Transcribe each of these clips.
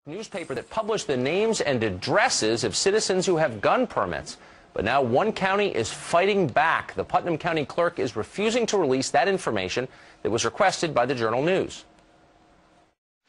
Newspaper that published the names and addresses of citizens who have gun permits. But now one county is fighting back. The Putnam County clerk is refusing to release that information that was requested by the Journal News.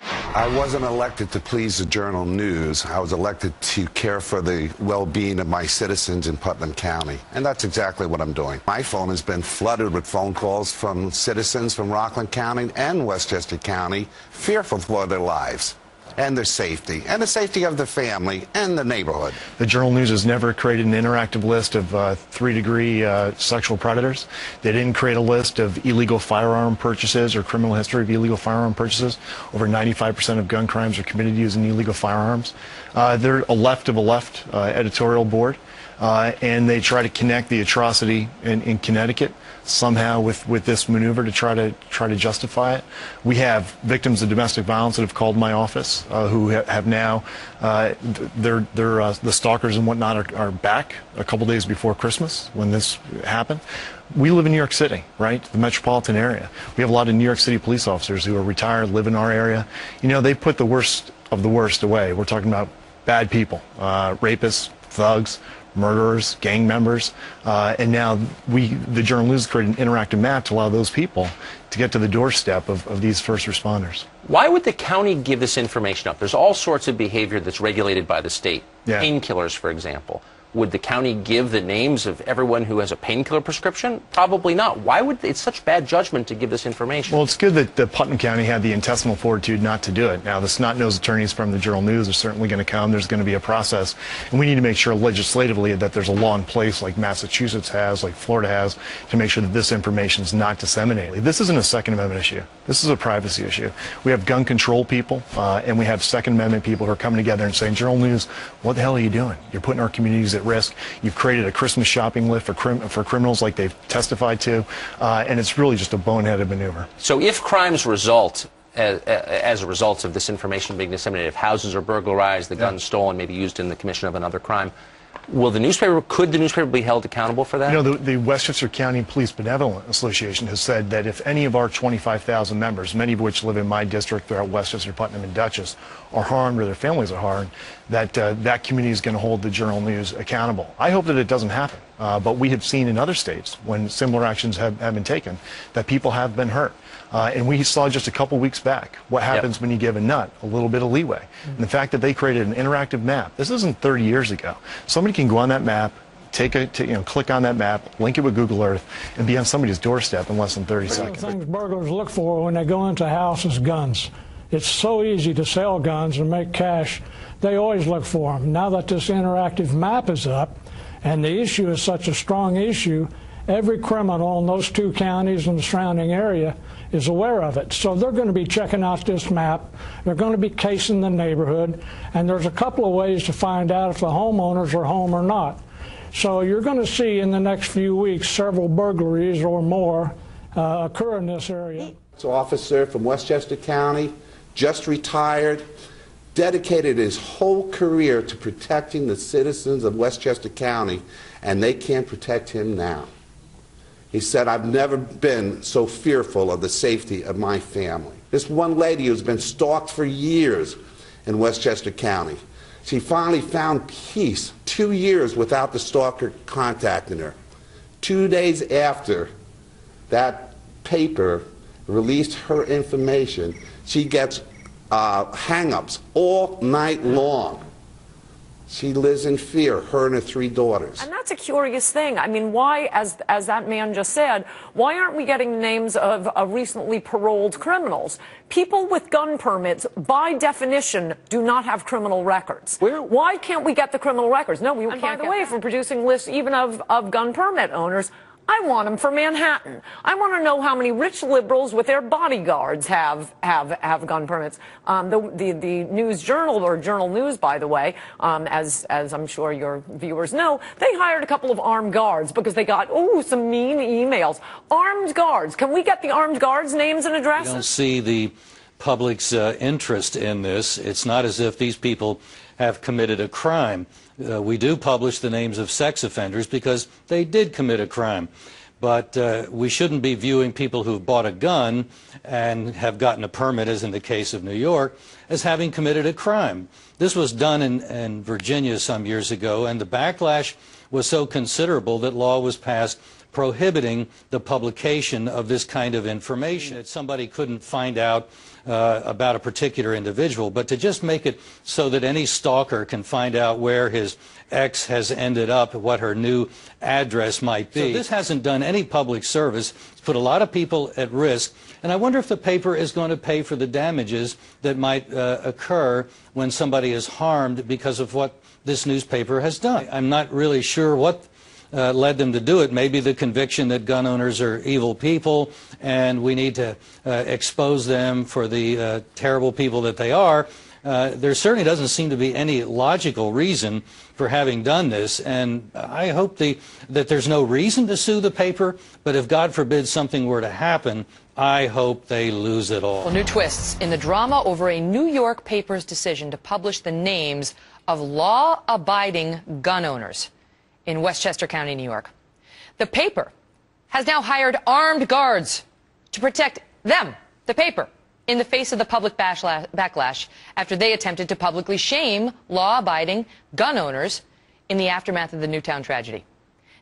I wasn't elected to please the Journal News. I was elected to care for the well-being of my citizens in Putnam County. And that's exactly what I'm doing. My phone has been flooded with phone calls from citizens from Rockland County and Westchester County, fearful for their lives and their safety, and the safety of the family and the neighborhood. The Journal News has never created an interactive list of three-degree sexual predators. They didn't create a list of illegal firearm purchases or criminal history of illegal firearm purchases. Over 95% of gun crimes are committed using illegal firearms. They're a left of a left editorial board, and they try to connect the atrocity in Connecticut somehow with this maneuver to try to justify it. We have victims of domestic violence that have called my office who have now the stalkers and whatnot are back a couple days before Christmas when this happened. We live in New York City, right? The metropolitan area. We have a lot of New York City police officers who are retired, live in our area. You know, they put the worst of the worst away. We're talking about bad people, rapists, thugs, murderers, gang members, and now the Journal News created an interactive map to allow those people to get to the doorstep of these first responders. Why would the county give this information up? There's all sorts of behavior that's regulated by the state. Yeah. Painkillers, for example. Would the county give the names of everyone who has a painkiller prescription? Probably not. Why would it's such bad judgment to give this information? Well, it's good that the Putnam County had the intestinal fortitude not to do it. Now, the snot-nosed attorneys from the Journal News are certainly going to come. There's going to be a process, and we need to make sure legislatively that there's a law in place like Massachusetts has, like Florida has, to make sure that this information is not disseminated. This isn't a Second Amendment issue. This is a privacy issue. We have gun control people, and we have Second Amendment people who are coming together and saying, Journal News, what the hell are you doing? You're putting our communities at risk. You've created a Christmas shopping list for criminals like they've testified to, and it's really just a boneheaded maneuver. So if crimes result as a result of this information being disseminated, if houses are burglarized, the guns stolen, maybe used in the commission of another crime, could the newspaper be held accountable for that? You know, the Westchester County Police Benevolent Association has said that if any of our 25,000 members, many of which live in my district throughout Westchester, Putnam, and Dutchess, are harmed or their families are harmed, that that community is going to hold the Journal News accountable. I hope that it doesn't happen, but we have seen in other states when similar actions have been taken that people have been hurt. And we saw just a couple weeks back what happens when you give a nut a little bit of leeway. And the fact that they created an interactive map, this isn't 30 years ago. Somebody can go on that map, click on that map, link it with Google Earth, and be on somebody's doorstep in less than 30 seconds. One of the things burglars look for when they go into a house is guns. It's so easy to sell guns and make cash. They always look for them. Now that this interactive map is up, and the issue is such a strong issue, every criminal in those two counties and the surrounding area is aware of it. So they're going to be checking out this map. They're going to be casing the neighborhood. And there's a couple of ways to find out if the homeowners are home or not. So you're going to see in the next few weeks several burglaries or more occur in this area. This officer from Westchester County, just retired, dedicated his whole career to protecting the citizens of Westchester County, and they can't protect him now. He said, I've never been so fearful of the safety of my family. This one lady who's been stalked for years in Westchester County, she finally found peace 2 years without the stalker contacting her. 2 days after that paper released her information, she gets hang-ups all night long. She lives in fear, her and her 3 daughters. And that's a curious thing. I mean, why, as that man just said, why aren't we getting names of recently paroled criminals? People with gun permits, by definition, do not have criminal records. Why can't we get the criminal records? No, we can't. And by the way, if we're producing lists even of gun permit owners, I want them for Manhattan. I want to know how many rich liberals with their bodyguards have gun permits. The News Journal, or Journal News, by the way, as I'm sure your viewers know, they hired a couple of armed guards because they got, some mean emails. Armed guards. Can we get the armed guards' names and addresses? I don't see the public's interest in this. It's not as if these people have committed a crime. We do publish the names of sex offenders because they did commit a crime. but we shouldn't be viewing people who've bought a gun and have gotten a permit, as in the case of New York, as having committed a crime. This was done in Virginia some years ago, and the backlash was so considerable that law was passed prohibiting the publication of this kind of information. That somebody couldn't find out about a particular individual, but to just make it so that any stalker can find out where his ex has ended up, what her new address might be. So this hasn't done any public service. It's put a lot of people at risk, and I wonder if the paper is going to pay for the damages that might occur when somebody is harmed because of what this newspaper has done. I'm not really sure what led them to do it. Maybe the conviction that gun owners are evil people and we need to expose them for the terrible people that they are. There certainly doesn't seem to be any logical reason for having done this, and I hope that there's no reason to sue the paper, but if God forbid something were to happen, I hope they lose it all. Well, new twists in the drama over a New York paper's decision to publish the names of law-abiding gun owners in Westchester County, New York. The paper has now hired armed guards to protect them, the paper, in the face of the public backlash after they attempted to publicly shame law-abiding gun owners in the aftermath of the Newtown tragedy.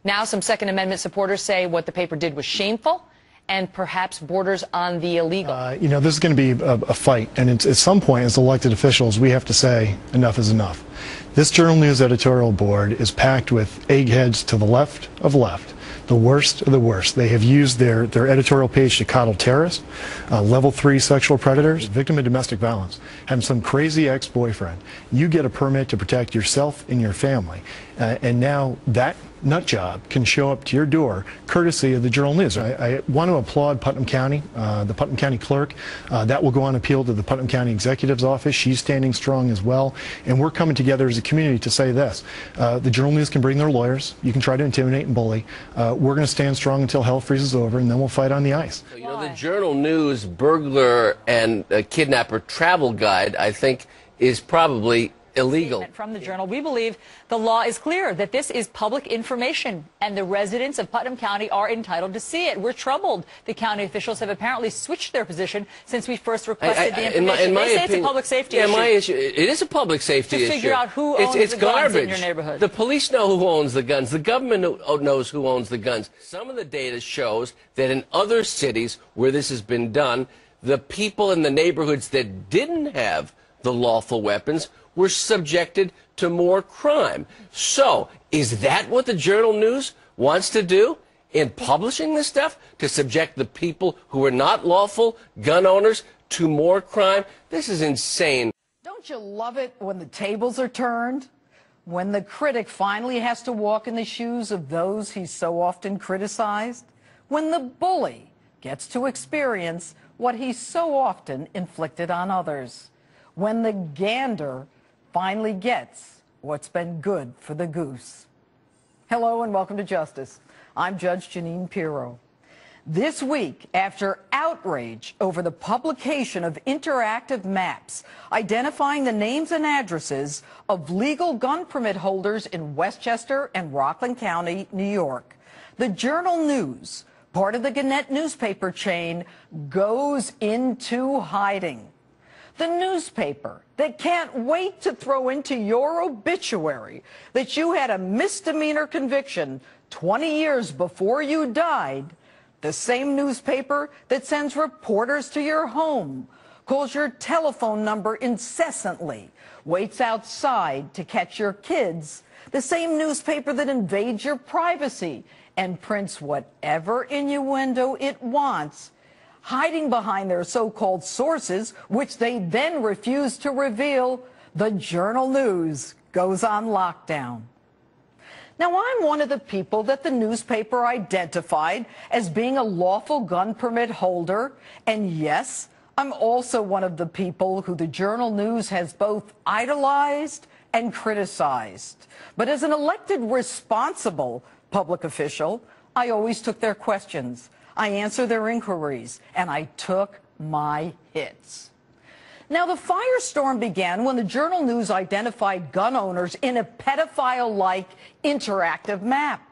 Now some Second Amendment supporters say what the paper did was shameful and perhaps borders on the illegal. You know, this is going to be a fight, and at some point as elected officials we have to say enough is enough. This Journal News editorial board is packed with eggheads to the left of left, the worst of the worst. They have used their editorial page to coddle terrorists, level 3 sexual predators, victim of domestic violence, having some crazy ex-boyfriend. You get a permit to protect yourself and your family, and now that nut job can show up to your door courtesy of the Journal News. I want to applaud Putnam County, the Putnam County clerk. That will go on appeal to the Putnam County Executive's office. She's standing strong as well, and we're coming together as a community to say this. The Journal News can bring their lawyers. You can try to intimidate and bully. We're going to stand strong until hell freezes over, and then we'll fight on the ice. You know, the Journal News burglar and kidnapper travel guide, I think, is probably illegal. From the Journal, we believe the law is clear that this is public information and the residents of Putnam County are entitled to see it. We're troubled. The county officials have apparently switched their position since we first requested the information. They say it's a public safety issue. It is a public safety issue. To figure out who owns the guns in your neighborhood. The police know who owns the guns. The government knows who owns the guns. Some of the data shows that in other cities where this has been done, the people in the neighborhoods that didn't have the lawful weapons were subjected to more crime. So, is that what the Journal News wants to do in publishing this stuff? To subject the people who are not lawful gun owners to more crime? This is insane. Don't you love it when the tables are turned? When the critic finally has to walk in the shoes of those he's so often criticized? When the bully gets to experience what he's so often inflicted on others? When the gander finally gets what's been good for the goose. Hello and welcome to Justice. I'm Judge Janine Pirro. This week, after outrage over the publication of interactive maps identifying the names and addresses of legal gun permit holders in Westchester and Rockland County, New York, the Journal News, part of the Gannett newspaper chain, goes into hiding. The newspaper that can't wait to throw into your obituary that you had a misdemeanor conviction 20 years before you died, the same newspaper that sends reporters to your home, calls your telephone number incessantly, waits outside to catch your kids, the same newspaper that invades your privacy and prints whatever innuendo it wants, hiding behind their so-called sources, which they then refuse to reveal. The Journal News goes on lockdown. Now, I'm one of the people that the newspaper identified as being a lawful gun permit holder, and yes, I'm also one of the people who the Journal News has both idolized and criticized. But as an elected, responsible public official, I always took their questions. I answered their inquiries, and I took my hits. Now, the firestorm began when the Journal News identified gun owners in a pedophile-like interactive map.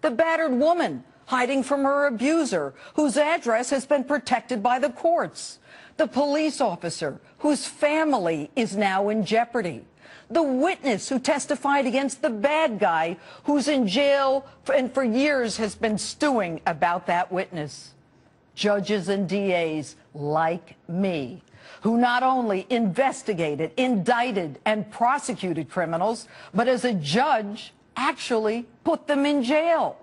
The battered woman hiding from her abuser, whose address has been protected by the courts, the police officer whose family is now in jeopardy, the witness who testified against the bad guy who's in jail and for years has been stewing about that witness. Judges and DAs like me, who not only investigated, indicted, and prosecuted criminals, but as a judge actually put them in jail.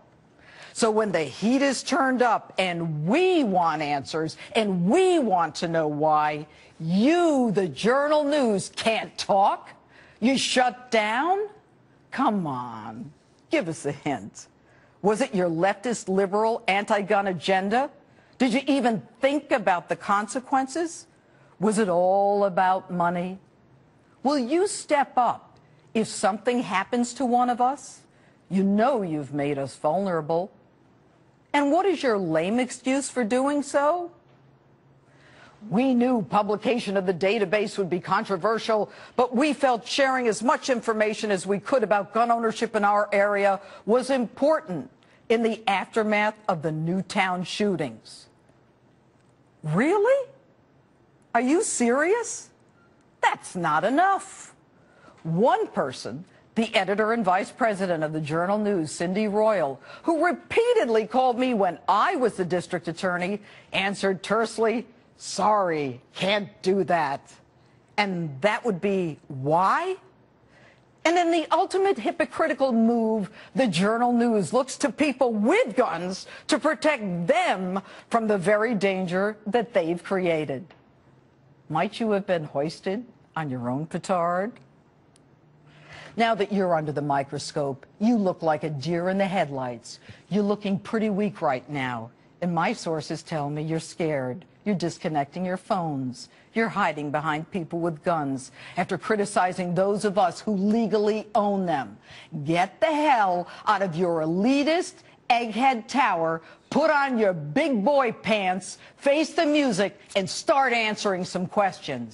So when the heat is turned up and we want answers and we want to know why, you, the Journal News, can't talk? You shut down? Come on, give us a hint. Was it your leftist, liberal, anti-gun agenda? Did you even think about the consequences? Was it all about money? Will you step up if something happens to one of us? You know you've made us vulnerable. And what is your lame excuse for doing so? We knew publication of the database would be controversial, but we felt sharing as much information as we could about gun ownership in our area was important in the aftermath of the Newtown shootings. Really? Are you serious? That's not enough. One person, the editor and vice president of the Journal News, Cindy Royal, who repeatedly called me when I was the district attorney, answered tersely, "Sorry, can't do that." And that would be why? And in the ultimate hypocritical move, the Journal News looks to people with guns to protect them from the very danger that they've created. Might you have been hoisted on your own petard? Now that you're under the microscope, you look like a deer in the headlights. You're looking pretty weak right now. And my sources tell me you're scared. You're disconnecting your phones. You're hiding behind people with guns after criticizing those of us who legally own them. Get the hell out of your elitist egghead tower, put on your big boy pants, face the music, and start answering some questions.